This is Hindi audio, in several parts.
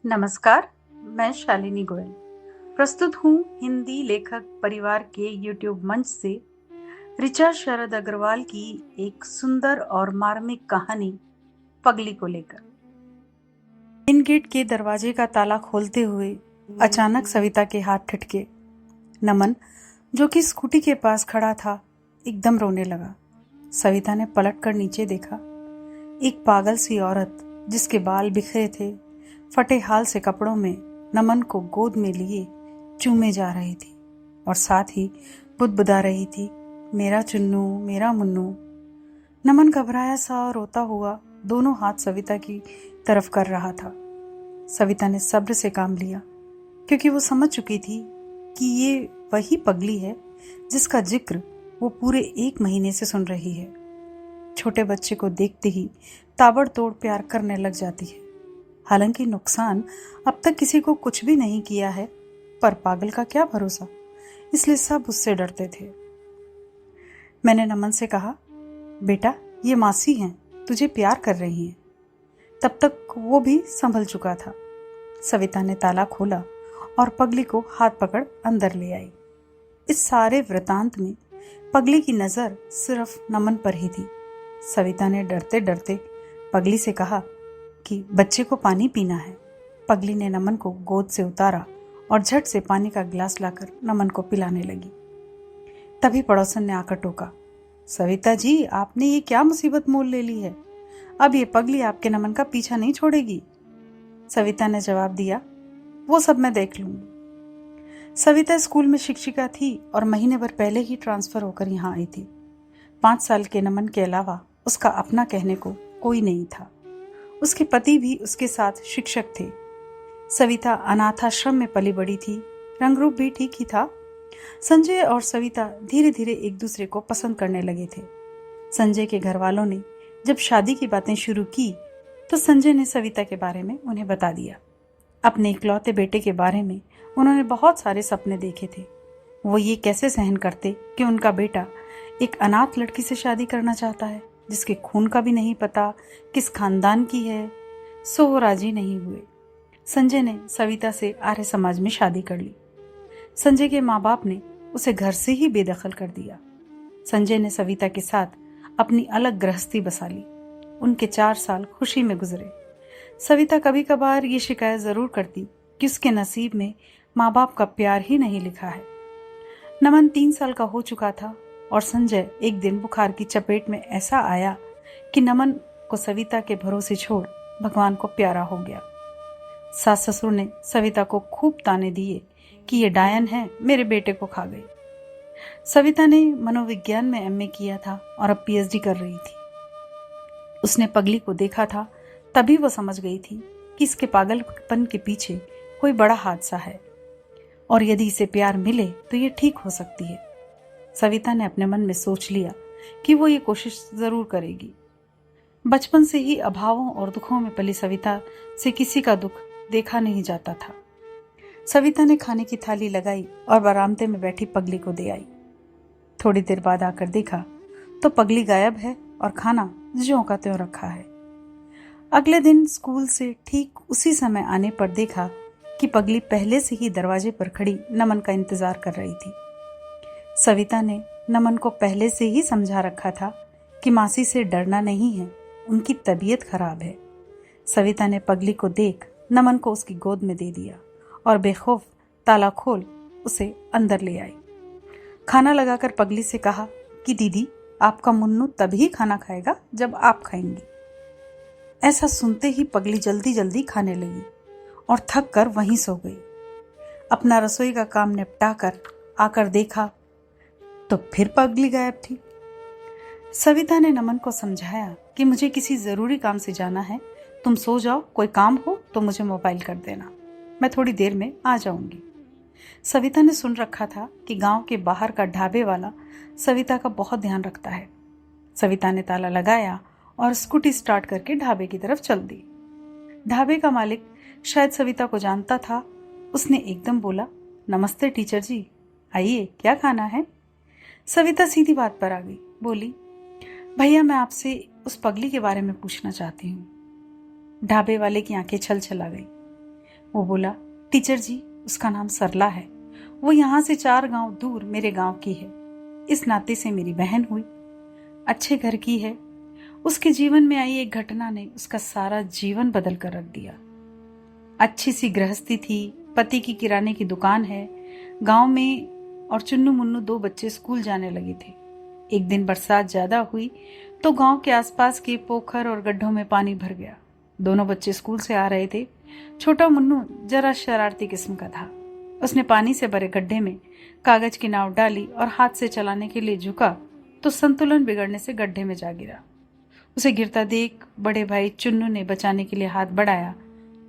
नमस्कार, मैं शालिनी गोयल प्रस्तुत हूँ हिंदी लेखक परिवार के यूट्यूब मंच से ऋचा शरद अग्रवाल की एक सुंदर और मार्मिक कहानी पगली को लेकर। मेन गेट के दरवाजे का ताला खोलते हुए अचानक सविता के हाथ ठिठके। नमन, जो कि स्कूटी के पास खड़ा था, एकदम रोने लगा। सविता ने पलटकर नीचे देखा। एक पागल सी औरत जिसके बाल बिखरे थे, फटे हाल से कपड़ों में नमन को गोद में लिए चूमे जा रही थी और साथ ही बुदबुदा रही थी, मेरा चुन्नू, मेरा मुन्नू। नमन घबराया सा रोता हुआ दोनों हाथ सविता की तरफ कर रहा था। सविता ने सब्र से काम लिया, क्योंकि वो समझ चुकी थी कि ये वही पगली है जिसका जिक्र वो पूरे 1 महीने से सुन रही है। छोटे बच्चे को देखते ही ताबड़तोड़ प्यार करने लग जाती है। हालांकि नुकसान अब तक किसी को कुछ भी नहीं किया है, पर पागल का क्या भरोसा, इसलिए सब उससे डरते थे। मैंने नमन से कहा, बेटा ये मासी हैं, तुझे प्यार कर रही हैं। तब तक वो भी संभल चुका था। सविता ने ताला खोला और पगली को हाथ पकड़ अंदर ले आई। इस सारे वृतांत में पगली की नजर सिर्फ नमन पर ही थी। सविता ने डरते डरते पगली से कहा कि बच्चे को पानी पीना है। पगली ने नमन को गोद से उतारा और झट से पानी का गिलास लाकर नमन को पिलाने लगी। तभी पड़ोसन ने आकर टोका, सविता जी, आपने ये क्या मुसीबत मोल ले ली है? अब ये पगली आपके नमन का पीछा नहीं छोड़ेगी। सविता ने जवाब दिया, वो सब मैं देख लूंगी। सविता स्कूल में शिक्षिका थी और महीने भर पहले ही ट्रांसफर होकर यहाँ आई थी। 5 साल के नमन के अलावा उसका अपना कहने को कोई नहीं था। उसके पति भी उसके साथ शिक्षक थे। सविता अनाथाश्रम में पली बड़ी थी। रंग रूप भी ठीक ही था। संजय और सविता धीरे धीरे एक दूसरे को पसंद करने लगे थे। संजय के घर वालों ने जब शादी की बातें शुरू की तो संजय ने सविता के बारे में उन्हें बता दिया। अपने इकलौते बेटे के बारे में उन्होंने बहुत सारे सपने देखे थे। वो ये कैसे सहन करते कि उनका बेटा एक अनाथ लड़की से शादी करना चाहता है, जिसके खून का भी नहीं पता किस खानदान की है। सो वो राजी नहीं हुए। संजय ने सविता से आर्य समाज में शादी कर ली। संजय के माँ बाप ने उसे घर से ही बेदखल कर दिया। संजय ने सविता के साथ अपनी अलग गृहस्थी बसा ली। उनके 4 साल खुशी में गुजरे। सविता कभी कभार ये शिकायत जरूर करती कि उसके नसीब में माँ बाप का प्यार ही नहीं लिखा है। नमन 3 साल का हो चुका था और संजय एक दिन बुखार की चपेट में ऐसा आया कि नमन को सविता के भरोसे छोड़ भगवान को प्यारा हो गया। सास ससुर ने सविता को खूब ताने दिए कि ये डायन है, मेरे बेटे को खा गई। सविता ने मनोविज्ञान में एमए किया था और अब पीएचडी कर रही थी। उसने पगली को देखा था, तभी वो समझ गई थी कि इसके पागलपन के पीछे कोई बड़ा हादसा है और यदि इसे प्यार मिले तो ये ठीक हो सकती है। सविता ने अपने मन में सोच लिया कि वो ये कोशिश जरूर करेगी। बचपन से ही अभावों और दुखों में पली सविता से किसी का दुख देखा नहीं जाता था। सविता ने खाने की थाली लगाई और बरामदे में बैठी पगली को दे आई। थोड़ी देर बाद आकर देखा तो पगली गायब है और खाना ज्यों का त्यों रखा है। अगले दिन स्कूल से ठीक उसी समय आने पर देखा कि पगली पहले से ही दरवाजे पर खड़ी नमन का इंतजार कर रही थी। सविता ने नमन को पहले से ही समझा रखा था कि मासी से डरना नहीं है, उनकी तबीयत खराब है। सविता ने पगली को देख नमन को उसकी गोद में दे दिया और बेखौफ ताला खोल उसे अंदर ले आई। खाना लगाकर पगली से कहा कि दीदी, आपका मुन्नू तभी खाना खाएगा जब आप खाएंगी। ऐसा सुनते ही पगली जल्दी जल्दी खाने लगी और थक कर वहीं सो गई। अपना रसोई का काम निपटा कर आकर देखा तो फिर पगली गायब थी। सविता ने नमन को समझाया कि मुझे किसी जरूरी काम से जाना है, तुम सो जाओ, कोई काम हो तो मुझे मोबाइल कर देना, मैं थोड़ी देर में आ जाऊंगी। सविता ने सुन रखा था कि गांव के बाहर का ढाबे वाला सविता का बहुत ध्यान रखता है। सविता ने ताला लगाया और स्कूटी स्टार्ट करके ढाबे की तरफ चल दी। ढाबे का मालिक शायद सविता को जानता था। उसने एकदम बोला, नमस्ते टीचर जी, आइए, क्या खाना है? सविता सीधी बात पर आ गई, बोली, भैया मैं आपसे उस पगली के बारे में पूछना चाहती हूँ। ढाबे वाले की आंखें छल छल आ गई। वो बोला, टीचर जी, उसका नाम सरला है। वो यहाँ से 4 गांव दूर मेरे गांव की है। इस नाते से मेरी बहन हुई। अच्छे घर की है। उसके जीवन में आई एक घटना ने उसका सारा जीवन बदल कर रख दिया। अच्छी सी गृहस्थी थी, पति की किराने की दुकान है गांव में, और चुन्नू मुन्नू 2 बच्चे स्कूल जाने लगे थे। एक दिन बरसात ज्यादा हुई तो गांव के आसपास के पोखर और गड्ढों में पानी भर गया। दोनों बच्चे स्कूल से आ रहे थे। छोटा मुन्नू जरा शरारती किस्म का था। उसने पानी से भरे गड्ढे में कागज की नाव डाली और हाथ से चलाने के लिए झुका तो संतुलन बिगड़ने से गड्ढे में जा गिरा। उसे गिरता देख बड़े भाई चुन्नू ने बचाने के लिए हाथ बढ़ाया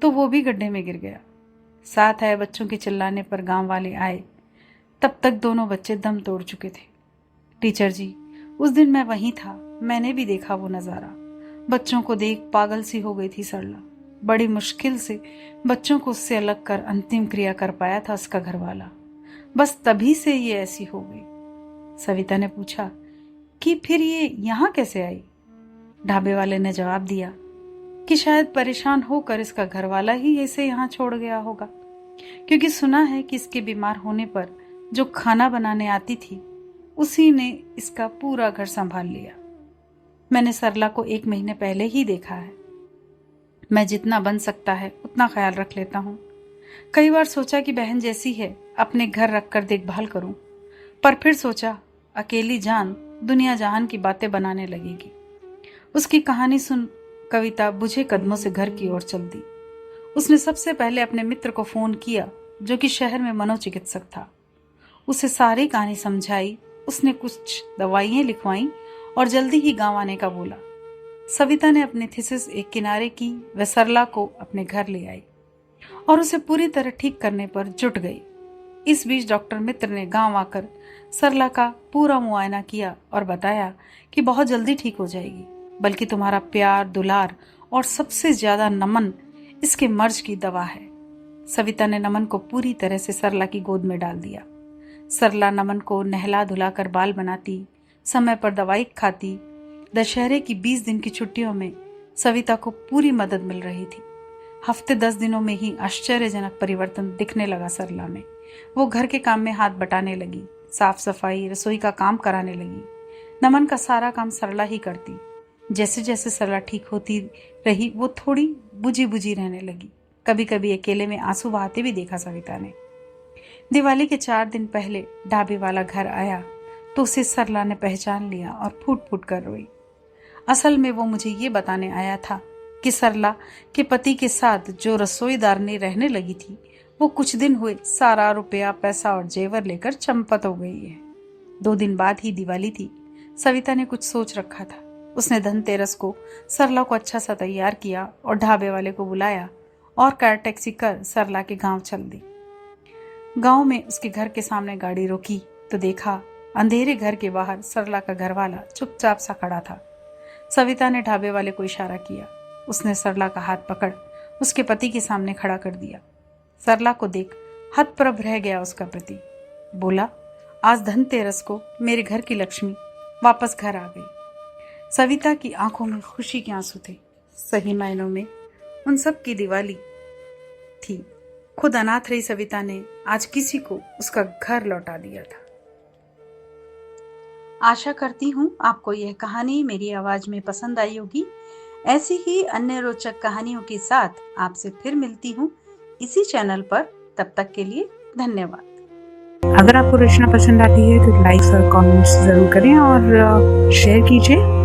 तो वो भी गड्ढे में गिर गया। साथ आए बच्चों के चिल्लाने पर गांव वाले आए। तब तक दोनों बच्चे दम तोड़ चुके थे। टीचर जी, उस दिन मैं वहीं था। मैंने भी देखा वो नजारा। बच्चों को देख पागल सी हो गई थी सरला। बड़ी मुश्किल से बच्चों को उससे अलग कर अंतिम क्रिया कर पाया था उसका घरवाला। बस तभी से ये ऐसी हो गई। सविता ने पूछा कि फिर ये यहाँ कैसे आई? ढाबे वाले ने जवाब दिया कि शायद परेशान होकर इसका घरवाला ही इसे यहाँ छोड़ गया होगा, क्योंकि सुना है कि इसके बीमार होने पर जो खाना बनाने आती थी उसी ने इसका पूरा घर संभाल लिया। मैंने सरला को 1 महीने पहले ही देखा है। मैं जितना बन सकता है उतना ख्याल रख लेता हूँ। कई बार सोचा कि बहन जैसी है अपने घर रखकर देखभाल करूं, पर फिर सोचा अकेली जान दुनिया जहान की बातें बनाने लगेगी। उसकी कहानी सुन कविता बुझे कदमों से घर की ओर चल दी। उसने सबसे पहले अपने मित्र को फोन किया जो कि शहर में मनोचिकित्सक था। उसे सारी कहानी समझाई। उसने कुछ दवाइयां लिखवाई और जल्दी ही गांव आने का बोला। सविता ने अपनी थीसिस एक किनारे की व सरला को अपने घर ले आई और उसे पूरी तरह ठीक करने पर जुट गई। इस बीच डॉक्टर मित्र ने गांव आकर सरला का पूरा मुआयना किया और बताया कि बहुत जल्दी ठीक हो जाएगी, बल्कि तुम्हारा प्यार, दुलार और सबसे ज्यादा नमन इसके मर्ज की दवा है। सविता ने नमन को पूरी तरह से सरला की गोद में डाल दिया। सरला नमन को नहला धुलाकर बाल बनाती, समय पर दवाई खाती। दशहरे की 20 दिन की छुट्टियों में सविता को पूरी मदद मिल रही थी। हफ्ते 10 दिनों में ही आश्चर्यजनक परिवर्तन दिखने लगा सरला में। वो घर के काम में हाथ बटाने लगी, साफ सफाई, रसोई का काम कराने लगी। नमन का सारा काम सरला ही करती। जैसे जैसे सरला ठीक होती रही वो थोड़ी बुझी बुझी रहने लगी। कभी कभी अकेले में आंसू बहाते भी देखा सविता ने। दिवाली के 4 दिन पहले ढाबे वाला घर आया तो उसे सरला ने पहचान लिया और फूट फूट कर रोई। असल में वो मुझे ये बताने आया था कि सरला के पति के साथ जो रसोईदारनी रहने लगी थी वो कुछ दिन हुए सारा रुपया, पैसा और जेवर लेकर चंपत हो गई है। 2 दिन बाद ही दिवाली थी। सविता ने कुछ सोच रखा था। उसने धनतेरस को सरला को अच्छा सा तैयार किया और ढाबे वाले को बुलाया और कार टैक्सी कर सरला के गांव चल दी। गांव में उसके घर के सामने गाड़ी रोकी तो देखा अंधेरे घर के बाहर सरला का घरवाला चुपचाप सा खड़ा था। सविता ने ढाबे वाले को इशारा किया। उसने सरला का हाथ पकड़ उसके पति के सामने खड़ा कर दिया। सरला को देख हतप्रभ रह गया उसका पति। बोला, आज धनतेरस को मेरे घर की लक्ष्मी वापस घर आ गई। सविता की आंखों में खुशी के आंसू थे। सही मायनों में उन सब की दिवाली थी। खुद अनाथ रही सविता ने आज किसी को उसका घर लौटा दिया था। आशा करती हूँ आपको यह कहानी मेरी आवाज में पसंद आई होगी। ऐसी ही अन्य रोचक कहानियों के साथ आपसे फिर मिलती हूँ इसी चैनल पर। तब तक के लिए धन्यवाद। अगर आपको रचना पसंद आती है तो लाइक और कमेंट्स जरूर करें और शेयर कीजिए।